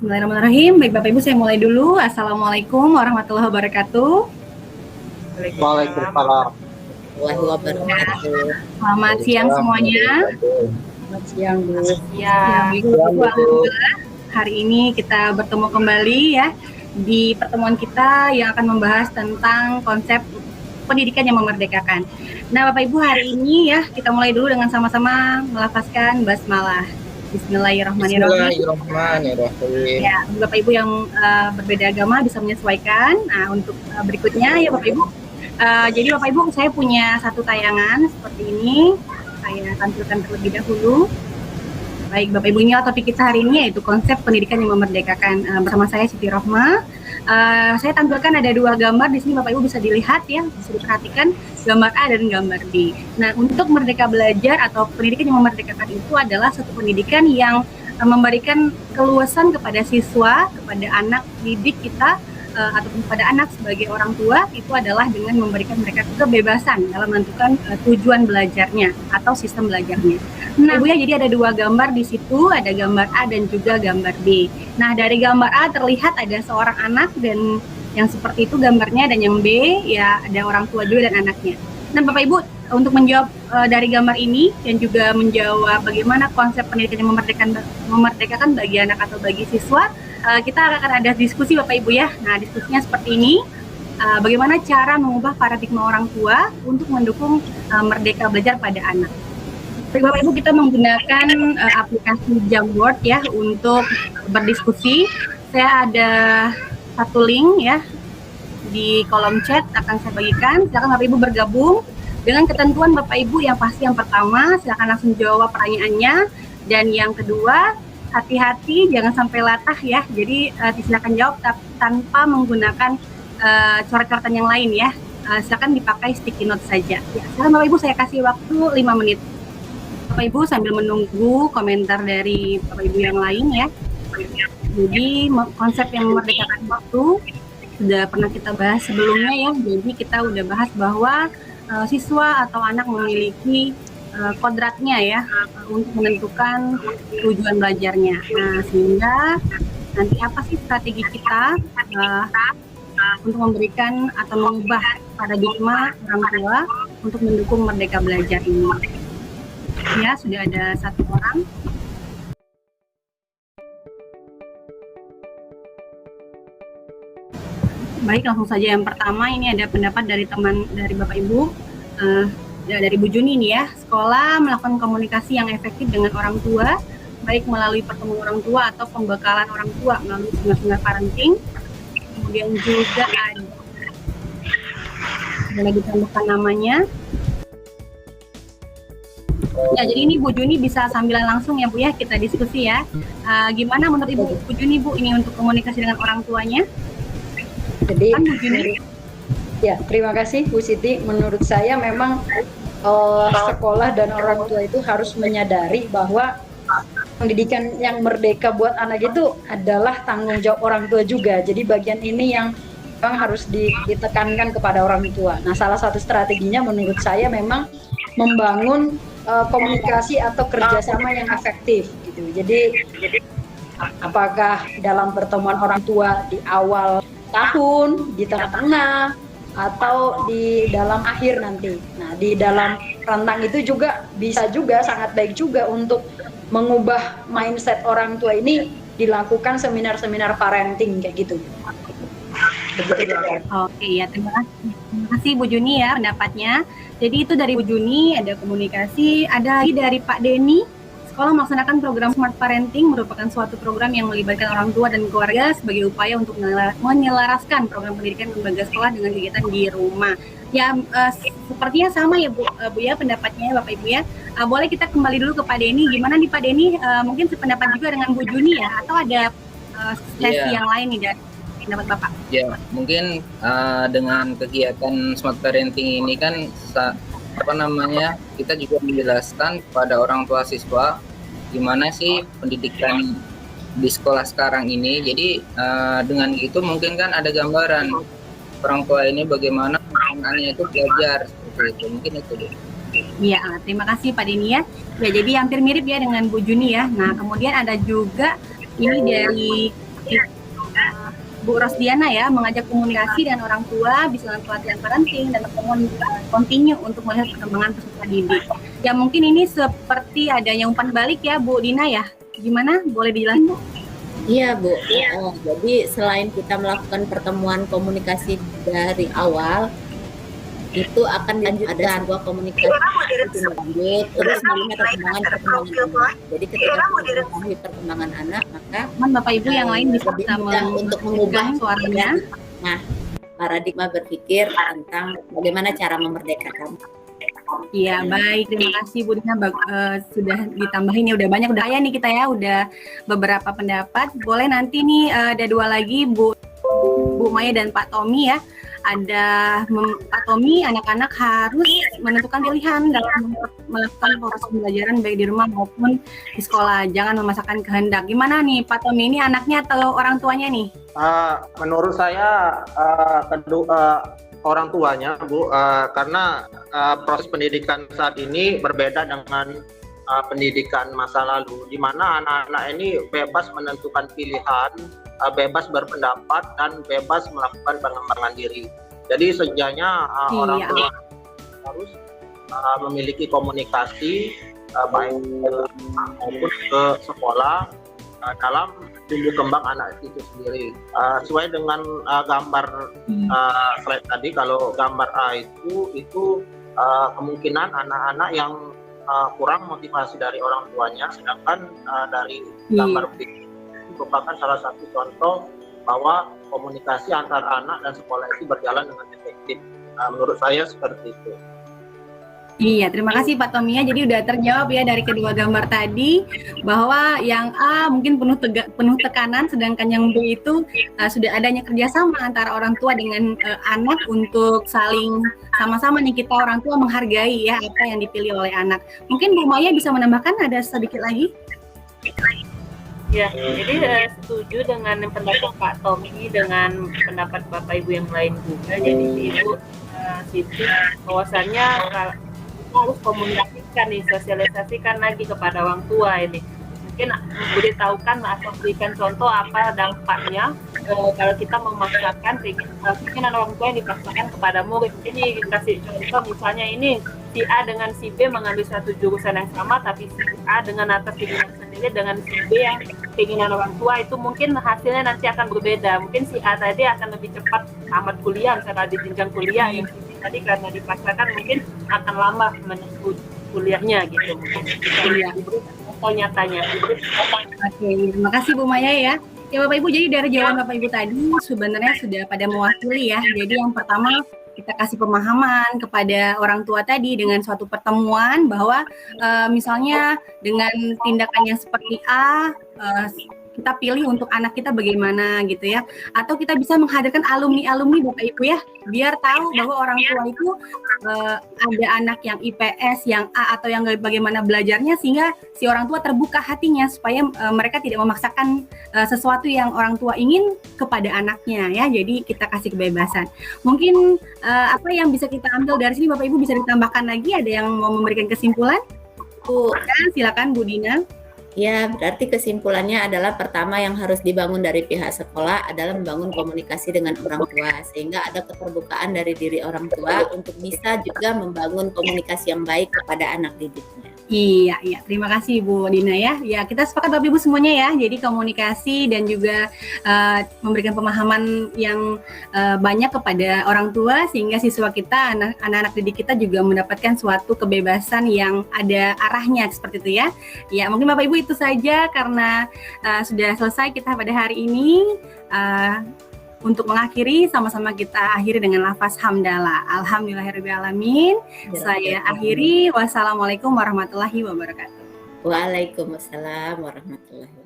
Bismillahirrahmanirrahim. Baik Bapak Ibu, saya mulai dulu. Assalamualaikum warahmatullahi wabarakatuh. Waalaikumsalam. Selamat siang semuanya. Selamat siang, Bu. Ya, alhamdulillah. Hari ini kita bertemu kembali ya di pertemuan kita yang akan membahas tentang konsep pendidikan yang memerdekakan. Nah, Bapak Ibu, hari ini ya kita mulai dulu dengan sama-sama melafazkan basmalah. Bismillahirrahmanirrahim. Ya, Bapak Ibu yang berbeda agama bisa menyesuaikan. Nah, untuk berikutnya ya Bapak Ibu. Jadi Bapak Ibu, saya punya satu tayangan seperti ini. Saya tampilkan terlebih dahulu. Baik Bapak Ibu, inilah topik kita hari ini, yaitu konsep pendidikan yang memerdekakan. Bersama saya Siti Rohma. Saya tampilkan ada dua gambar di sini, Bapak Ibu bisa dilihat ya, bisa diperhatikan gambar A dan gambar B. Nah, untuk Merdeka Belajar atau pendidikan yang memerdekakan itu adalah satu pendidikan yang memberikan keluasan kepada siswa, kepada anak didik kita, ataupun kepada anak sebagai orang tua, itu adalah dengan memberikan mereka kebebasan dalam menentukan tujuan belajarnya atau sistem belajarnya. Nah, Ibu ya, jadi ada dua gambar di situ, ada gambar A dan juga gambar B. Nah, dari gambar A terlihat ada seorang anak dan yang seperti itu gambarnya, dan yang B ya ada orang tua juga dan anaknya. Nah, Bapak Ibu, untuk menjawab dari gambar ini dan juga menjawab bagaimana konsep pendidikan yang memerdekakan bagi anak atau bagi siswa, kita akan ada diskusi Bapak Ibu ya. Nah, diskusinya seperti ini. Bagaimana cara mengubah paradigma orang tua untuk mendukung merdeka belajar pada anak. Bapak Ibu, kita menggunakan aplikasi Jamboard ya untuk berdiskusi. Saya ada satu link ya di kolom chat, akan saya bagikan. Silakan Bapak Ibu bergabung dengan ketentuan Bapak Ibu. Yang pasti yang pertama, silakan langsung jawab pertanyaannya, dan yang kedua, hati-hati jangan sampai latah ya. Jadi silakan jawab tanpa menggunakan coret-coretan yang lain ya. Silakan dipakai sticky note saja. Ya, silakan Bapak Ibu, saya kasih waktu 5 menit. Bapak Ibu sambil menunggu komentar dari Bapak Ibu yang lain ya. Jadi konsep yang memerdekakan waktu sudah pernah kita bahas sebelumnya ya. Jadi kita udah bahas bahwa siswa atau anak memiliki kodratnya ya untuk menentukan tujuan belajarnya. Nah, sehingga nanti apa sih strategi kita untuk memberikan atau mengubah paradigma orang tua untuk mendukung merdeka belajar ini. Ya, sudah ada satu orang. Baik, langsung saja yang pertama. Ini ada pendapat dari teman dari Bapak Ibu, dari Bu Juni nih ya. Sekolah melakukan komunikasi yang efektif dengan orang tua, baik melalui pertemuan orang tua atau pembekalan orang tua melalui seminar parenting. Kemudian juga ada lagi tambahkan namanya. Ya, jadi ini Bu Juni bisa sambilan langsung ya Bu ya, kita diskusi ya. Gimana menurut Ibu Bu Juni Bu ini untuk komunikasi dengan orang tuanya? Jadi, ya terima kasih Bu Siti. Menurut saya memang sekolah dan orang tua itu harus menyadari bahwa pendidikan yang merdeka buat anak itu adalah tanggung jawab orang tua juga. Jadi bagian ini yang memang harus ditekankan kepada orang tua. Nah, salah satu strateginya menurut saya memang membangun komunikasi atau kerjasama yang efektif gitu. Jadi apakah dalam pertemuan orang tua di awal tahun, di tengah-tengah, atau di dalam akhir nanti. Nah, di dalam rentang itu juga bisa juga sangat baik juga untuk mengubah mindset orang tua ini, dilakukan seminar-seminar parenting kayak gitu. Oke ya, terima kasih Bu Juni ya pendapatnya. Jadi itu dari Bu Juni, ada komunikasi. Ada lagi dari Pak Denny. Sekolah melaksanakan program Smart Parenting merupakan suatu program yang melibatkan orang tua dan keluarga sebagai upaya untuk menyelaraskan program pendidikan lembaga sekolah dengan kegiatan di rumah. Ya, sepertinya sama ya Bu ya pendapatnya Bapak Ibu ya. Boleh kita kembali dulu ke Pak Denny. Gimana nih Pak Denny? Mungkin sependapat juga dengan Bu Juni ya, atau ada sesi yang lain nih dari pendapat Bapak? Ya, mungkin dengan kegiatan Smart Parenting ini kan kita juga menjelaskan kepada orang tua siswa gimana sih pendidikan di sekolah sekarang ini. Jadi dengan itu mungkin kan ada gambaran orang tua ini bagaimana anaknya itu belajar seperti itu. Mungkin itu deh. Iya, terima kasih Pak Denny ya. Ya, jadi hampir mirip ya dengan Bu Juni ya. Nah, kemudian ada juga ini dari Bu Rosdiana ya, mengajak komunikasi dengan orang tua bisa dengan pelatihan parenting dan pertemuan kontinu untuk melihat perkembangan peserta didik. Ya mungkin ini seperti adanya umpan balik ya Bu Dina ya. Gimana? Boleh dijelasin Bu? Iya Bu, jadi selain kita melakukan pertemuan komunikasi dari awal, itu akan dilanjut ada sebuah komunikasi lanjut terus melihat perkembangan anak. Jadi ketika mengetahui perkembangan anak, maka Bapak Ibu yang lain bisa untuk mengubah suaranya. Nah, paradigma berpikir tentang bagaimana cara memerdekakan. Iya baik, terima kasih Bu Dina sudah ditambahin ya, udah banyak, udah kaya nih kita ya, udah beberapa pendapat. Boleh nanti nih ada 2 lagi Bu Maya dan Pak Tommy ya. Ada Pak Tommy, anak-anak harus menentukan pilihan dalam melakukan proses pembelajaran baik di rumah maupun di sekolah. Jangan memaksakan kehendak. Gimana nih Pak Tommy, ini anaknya atau orang tuanya nih? Menurut saya orang tuanya Bu, karena proses pendidikan saat ini berbeda dengan pendidikan masa lalu, di mana anak-anak ini bebas menentukan pilihan, bebas berpendapat dan bebas melakukan pengembangan diri. Jadi sejatinya orang tua harus memiliki komunikasi baik maupun ke sekolah dalam tumbuh kembang anak itu sendiri. Sesuai dengan gambar slide tadi, kalau gambar A itu kemungkinan anak-anak yang kurang motivasi dari orang tuanya, sedangkan dari gambar B merupakan salah satu contoh bahwa komunikasi antar anak dan sekolah itu berjalan dengan efektif. Menurut saya seperti itu. Iya, terima kasih Pak Tommy ya. Jadi udah terjawab ya dari kedua gambar tadi, bahwa yang A mungkin penuh tekanan, sedangkan yang B itu sudah adanya kerjasama antara orang tua dengan anak untuk saling sama-sama nih kita orang tua menghargai ya apa yang dipilih oleh anak. Mungkin Bu Maya bisa menambahkan ada sedikit lagi? Ya, jadi setuju dengan pendapat Pak Tommy, dengan pendapat Bapak Ibu yang lain juga. Jadi Ibu Siti, bahwasannya kita harus komunikasikan nih, sosialisasikan lagi kepada orang tua ini. Mungkin beritahukan atau berikan contoh apa dampaknya kalau kita memaksakan keinginan orang tua yang dipaksakan kepada murid. Ini kasih contoh, misalnya ini si A dengan si B mengambil satu jurusan yang sama, tapi si A dengan atas keinginan sendiri dengan si B yang keinginan orang tua, itu mungkin hasilnya nanti akan berbeda. Mungkin si A tadi akan lebih cepat tamat kuliah, misalnya di jenjang kuliah, yang si B tadi karena dipaksakan mungkin akan lama menempuh kuliahnya gitu. Contoh nyatanya. Oke, terima kasih Bu Maya ya. Ya Bapak Ibu, jadi dari jawaban Bapak Ibu tadi sebenarnya sudah pada mewakili ya. Jadi yang pertama kita kasih pemahaman kepada orang tua tadi dengan suatu pertemuan bahwa misalnya dengan tindakan yang seperti A, kita pilih untuk anak kita bagaimana gitu ya, atau kita bisa menghadirkan alumni Bapak Ibu ya, biar tahu bahwa orang tua itu ada anak yang IPS, yang A atau yang bagaimana belajarnya, sehingga si orang tua terbuka hatinya supaya mereka tidak memaksakan sesuatu yang orang tua ingin kepada anaknya ya. Jadi kita kasih kebebasan. Mungkin apa yang bisa kita ambil dari sini Bapak Ibu, bisa ditambahkan lagi, ada yang mau memberikan kesimpulan? Silakan Bu Dina. Ya, berarti kesimpulannya adalah pertama yang harus dibangun dari pihak sekolah adalah membangun komunikasi dengan orang tua, sehingga ada keterbukaan dari diri orang tua untuk bisa juga membangun komunikasi yang baik kepada anak didiknya. Iya, terima kasih Bu Dina ya. Ya, kita sepakat Bapak Ibu semuanya ya. Jadi komunikasi dan juga memberikan pemahaman yang banyak kepada orang tua, sehingga siswa kita, anak-anak didik kita juga mendapatkan suatu kebebasan yang ada arahnya seperti itu ya. Ya, mungkin Bapak Ibu itu saja karena sudah selesai kita pada hari ini. Untuk mengakhiri, sama-sama kita akhiri dengan lafaz hamdalah. Alhamdulillahirrahmanirrahim. Saya akhiri. Wassalamualaikum warahmatullahi wabarakatuh. Waalaikumsalam warahmatullahi wabarakatuh.